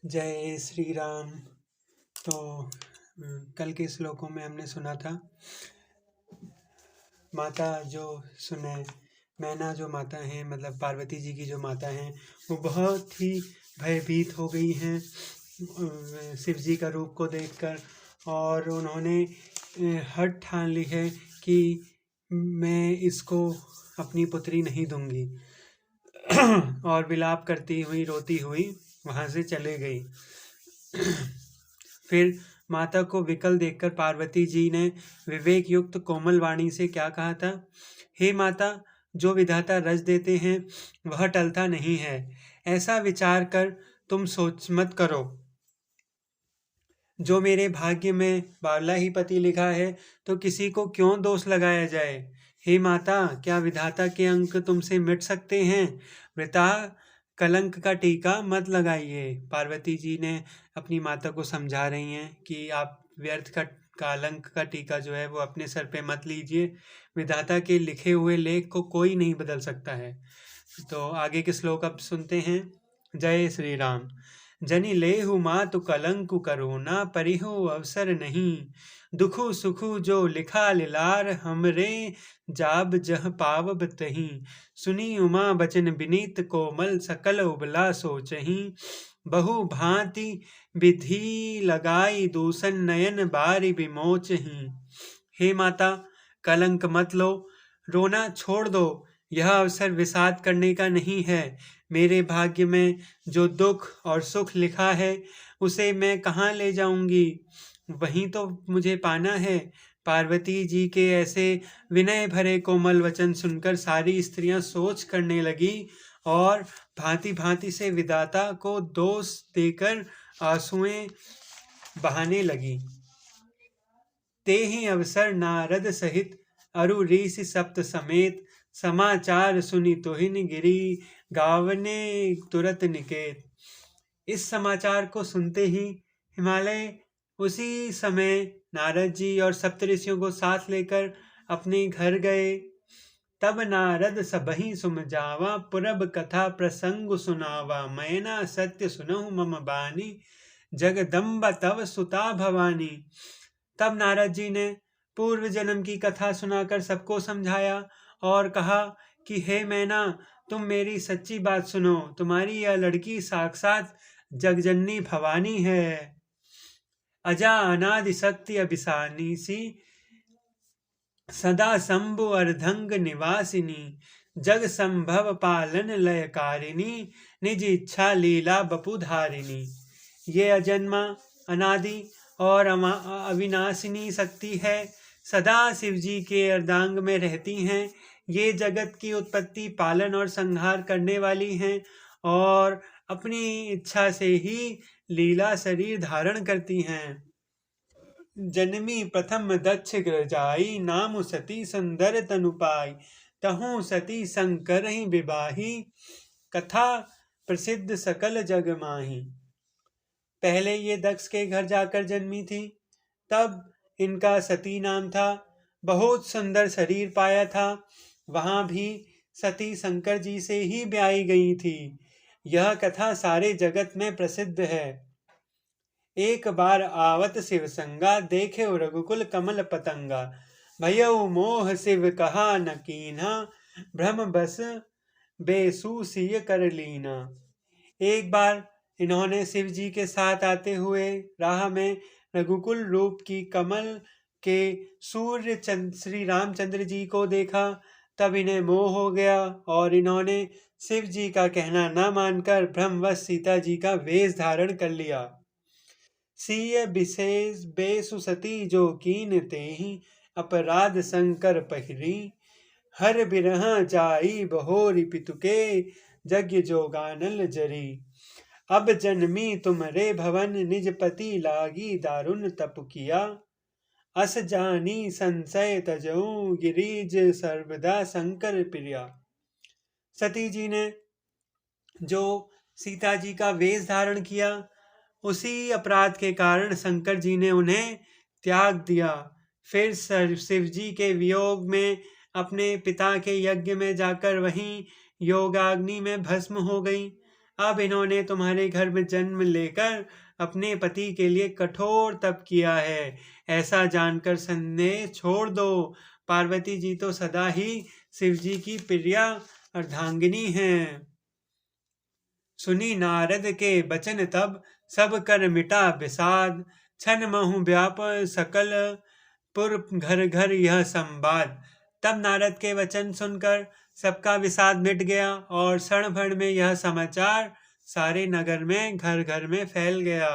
जय श्री राम। तो कल के श्लोकों में हमने सुना था माता जो सुने मैना जो माता हैं, मतलब पार्वती जी की जो माता हैं, वो बहुत ही भयभीत हो गई हैं शिव जी का रूप को देखकर। और उन्होंने हठ ठान ली है कि मैं इसको अपनी पुत्री नहीं दूंगी और विलाप करती हुई रोती हुई वहाँ से चले गई। फिर माता को विकल देखकर पार्वती जी ने विवेक युक्त कोमल वाणी से क्या कहा था? हे माता, जो विधाता रच देते हैं वह टलता नहीं है। ऐसा विचार कर तुम सोच मत करो। जो मेरे भाग्य में बावला ही पति लिखा है तो किसी को क्यों दोष लगाया जाए। हे माता, क्या विधाता के अंक तुमसे मिट सकते हैं? वृथा कलंक का टीका मत लगाइए। पार्वती जी ने अपनी माता को समझा रही हैं कि आप व्यर्थ का कलंक का टीका जो है वो अपने सर पे मत लीजिए। विधाता के लिखे हुए लेख को कोई नहीं बदल सकता है। तो आगे के श्लोक अब सुनते हैं। जय श्री राम। जनि लेहु मातु कलंकु करुणा परिहु अवसर नहीं। दुखु सुखु जो लिखा लिलार हमरे जाब जह पावब तही। सुनी उमा बचन विनीत कोमल सकल उबला सोचही। बहु भांति विधि लगाई दूषण नयन बारी विमोचही। हे माता, कलंक मत लो, रोना छोड़ दो। यह अवसर विषाद करने का नहीं है। मेरे भाग्य में जो दुख और सुख लिखा है उसे मैं कहाँ ले जाऊंगी? वहीं तो मुझे पाना है। पार्वती जी के ऐसे विनय भरे कोमल वचन सुनकर सारी स्त्रियां सोच करने लगी और भांति भांति से विधाता को दोष देकर आंसुएं बहाने लगी। ते ही अवसर नारद सहित अरु ऋषि सप्त समेत। समाचार सुनी तुहिन गिरी गावने तुरत निकेत। इस समाचार को सुनते ही हिमालय उसी समय नारद जी और सप्तऋषियों को साथ लेकर अपने घर गए। तब नारद सबहि सुम जावा पुरब कथा प्रसंग सुनावा। मैना सत्य सुनहु मम बानी जगदम्बा तव सुता भवानी। तब नारद जी ने पूर्व जन्म की कथा सुनाकर सबको समझाया और कहा कि हे मैना, तुम मेरी सच्ची बात सुनो। तुम्हारी यह लड़की साक्षात जगजननी भवानी है। अजा अनादि शक्ति अभिसानी सी सदा शंभु अर्धंग निवासिनी। जग संभव पालन लयकारिणी निज इच्छा लीला बपुधारिणी। ये अजन्मा अनादि और अविनाशिनी शक्ति है। सदा शिव जी के अर्धांग में रहती हैं। ये जगत की उत्पत्ति, पालन और संहार करने वाली हैं और अपनी इच्छा से ही लीला शरीर धारण करती हैं। जन्मी प्रथम दक्ष ग्रजाई नाम सती सुंदर तनु पाई। तहु सती शंकर ही विवाही कथा प्रसिद्ध सकल जग माही। पहले ये दक्ष के घर जाकर जन्मी थी। तब इनका सती नाम था। बहुत सुंदर शरीर पाया था। वहां भी सती शंकर जी से ही ब्याही गई थी। यह कथा सारे जगत में प्रसिद्ध है। एक बार आवत शिव संगा देखे रघुकुल कमल पतंगा। भयउ मोह शिव कहा न कीन्हा भ्रम बस बेसुसिय कर लीना। एक बार इन्होंने शिव जी के साथ आते हुए राह में रघुकुल रूप की कमल के सूर्य श्री रामचंद्र जी को देखा। तब इन्हें मोह हो गया और इन्होंने शिव जी का कहना न मानकर भ्रमवश सीता जी का वेश धारण कर लिया। सीय विशेष बेसु सती जो कीन तेहि अपराध शंकर पहिरी। हर बिरह जाई बहोरी पितुके यज्ञ जोगानल जरी। अब जन्मी तुमरे भवन निज पति लागी दारुण तप किया। अस जानी संशय तजऊ गिरिज सर्वदा शंकर प्रिया। सती जी ने जो सीता जी का वेश धारण किया, उसी अपराध के कारण शंकर जी ने उन्हें त्याग दिया। फिर शिव जी के वियोग में अपने पिता के यज्ञ में जाकर वहीं योगाग्नि में भस्म हो गई। अब इन्होंने तुम्हारे घर में जन्म लेकर अपने पति के लिए कठोर तप किया है, ऐसा जानकर संदेह छोड़ दो। पार्वती जी तो सदा ही शिव जी की प्रिया अर्धांगिनी हैं। सुनी नारद के बचन तब सब कर मिटा विषाद, छन महु व्याप सकल पुर घर घर यह संवाद। तब नारद के वचन सुनकर सबका विषाद मिट गया और क्षण भर में यह समाचार सारे नगर में घर घर में फैल गया।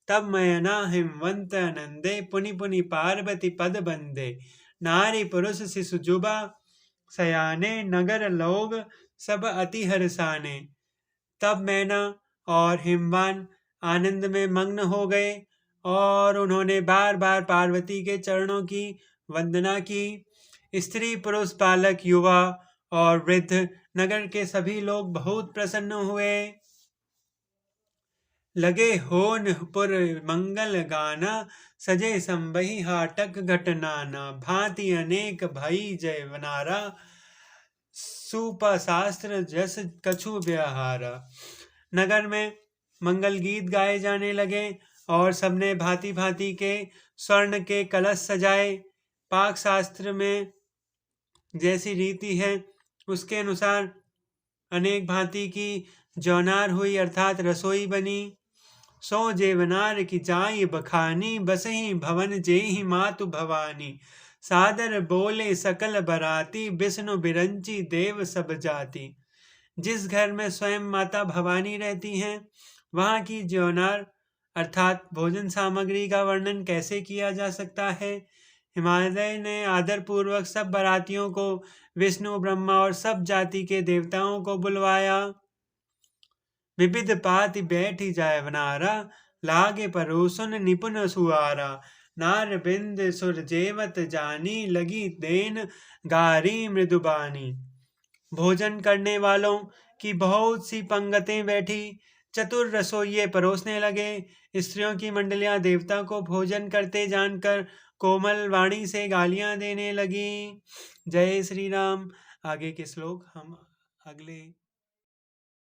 तब मयना हिमवंत नंदे पुनि पुनि पार्वती पद बंदे, नारी पुरुष शिशु जुबा सयाने नगर लोग सब अति हर्षाने। तब मैना और हिमवान आनंद में मग्न हो गए और उन्होंने बार बार पार्वती के चरणों की वंदना की। स्त्री पुरुष बालक युवा और वृद्ध नगर के सभी लोग बहुत प्रसन्न हुए। लगे होन पुर मंगल गाना, सजे संबही हाटक घटनाना। भांति अनेक भई जय वनारा, सुपशास्त्र जस कछु व्यहारा। नगर में मंगल गीत गाए जाने लगे और सबने भांति भांति के स्वर्ण के कलश सजाए। पाक शास्त्र में जैसी रीति है उसके अनुसार अनेक भांति की जौनार हुई अर्थात रसोई बनी। सो जेवनार की जाई बखानी, बसही भवन जेहि मातु भवानी। सादर बोले सकल बराती, विष्णु बिरंची देव सब जाति। जिस घर में स्वयं माता भवानी रहती हैं वहां की जौनार अर्थात भोजन सामग्री का वर्णन कैसे किया जा सकता है। हिमालय ने आदर पूर्वक सब बारातियों को, विष्णु ब्रह्मा और सब जाति के देवताओं को बुलवाया। विविध पाति बैठी जाय वनारा, लागे परोसन निपुण सुआरा। नार बिंद सुर जेवत जानी, लगी देन गारी मृदुबानी। भोजन करने वालों की बहुत सी पंगतें बैठी, चतुर रसोइये परोसने लगे। स्त्रियों की मंडलियां देवता को भोजन करते जानकर कोमल वाणी से गालियां देने लगी। जय श्री राम। आगे के श्लोक हम अगले